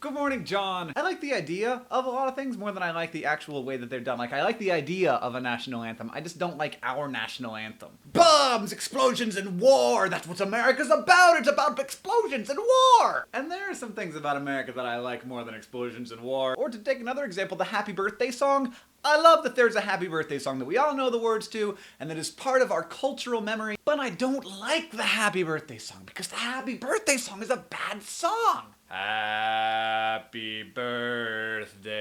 Good morning, John. I like the idea of a lot of things more than I like the actual way that they're done. Like, I like the idea of a national anthem. I just don't like our national anthem. Bombs, explosions, and war. That's what America's about. It's about explosions and war. And there are some things about America that I like more than explosions and war. Or to take another example, the Happy Birthday song. I love that there's a happy birthday song that we all know the words to and that is part of our cultural memory, but I don't like the happy birthday song because the happy birthday song is a bad song. Happy birthday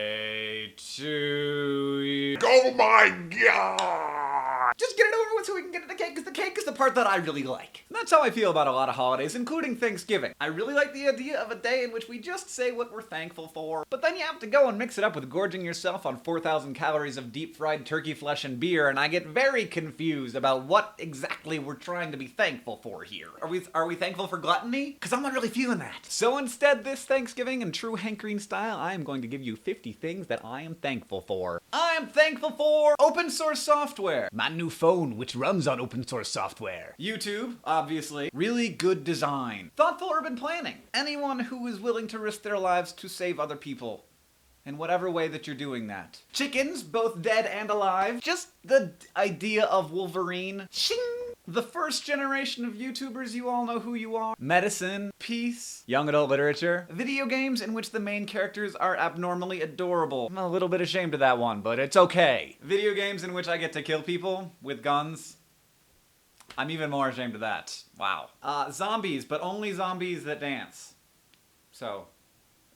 to you. Oh my god! Just get it over with so we can get to the cake, because the cake is the part that I really like. And that's how I feel about a lot of holidays, including Thanksgiving. I really like the idea of a day in which we just say what we're thankful for, but then you have to go and mix it up with gorging yourself on 4,000 calories of deep-fried turkey flesh and beer, and I get very confused about what exactly we're trying to be thankful for here. Are we thankful for gluttony? Because I'm not really feeling that. So instead, this Thanksgiving, in true Hank Green style, I am going to give you 50 things that I am thankful for. I am thankful for open source software. My new phone, which runs on open source software. YouTube, obviously. Really good design. Thoughtful urban planning. Anyone who is willing to risk their lives to save other people. In whatever way that you're doing that. Chickens, both dead and alive. Just the idea of Wolverine. Shing! The first generation of YouTubers, you all know who you are. Medicine, peace, young adult literature. Video games in which the main characters are abnormally adorable. I'm a little bit ashamed of that one, but it's okay. Video games in which I get to kill people with guns. I'm even more ashamed of that. Wow. Zombies, but only zombies that dance. So,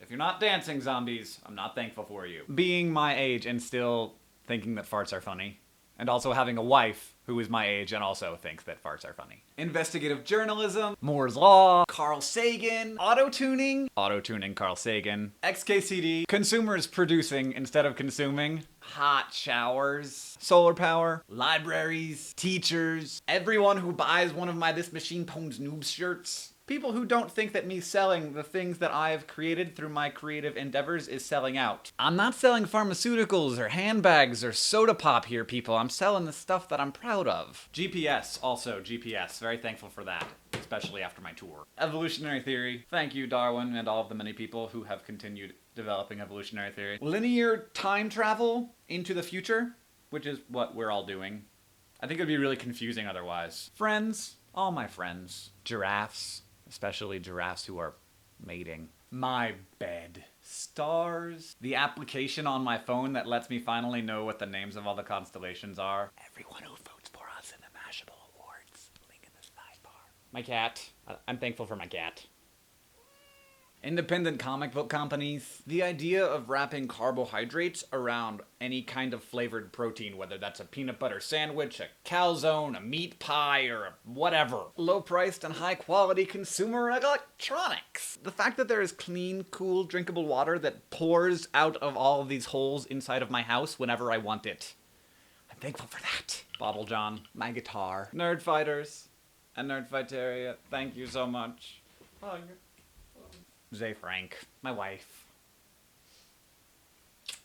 if you're not dancing zombies, I'm not thankful for you. Being my age and still thinking that farts are funny. And also having a wife who is my age and also thinks that farts are funny. Investigative journalism, Moore's Law, Carl Sagan, auto-tuning, Carl Sagan, XKCD, consumers producing instead of consuming, hot showers, solar power, libraries, teachers, everyone who buys one of my This Machine Pwns Noobs shirts. People who don't think that me selling the things that I've created through my creative endeavors is selling out. I'm not selling pharmaceuticals or handbags or soda pop here, people. I'm selling the stuff that I'm proud of. GPS, also GPS. Very thankful for that, especially after my tour. Evolutionary theory. Thank you, Darwin, and all of the many people who have continued developing evolutionary theory. Linear time travel into the future, which is what we're all doing. I think it would be really confusing otherwise. Friends, all my friends. Giraffes. Especially giraffes who are mating. My bed. Stars. The application on my phone that lets me finally know what the names of all the constellations are. Everyone who votes for us in the Mashable Awards. Link in the sidebar. My cat. I'm thankful for my cat. Independent comic book companies. The idea of wrapping carbohydrates around any kind of flavored protein, whether that's a peanut butter sandwich, a calzone, a meat pie, or whatever. Low-priced and high-quality consumer electronics. The fact that there is clean, cool, drinkable water that pours out of all of these holes inside of my house whenever I want it. I'm thankful for that. Bottle John. My guitar. Nerdfighters and Nerdfighteria. Thank you so much. Hug. Zay Frank, my wife.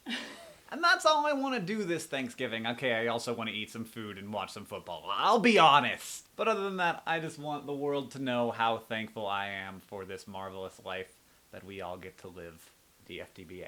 And that's all I want to do this Thanksgiving. Okay, I also want to eat some food and watch some football. I'll be honest. But other than that, I just want the world to know how thankful I am for this marvelous life that we all get to live. DFTBA.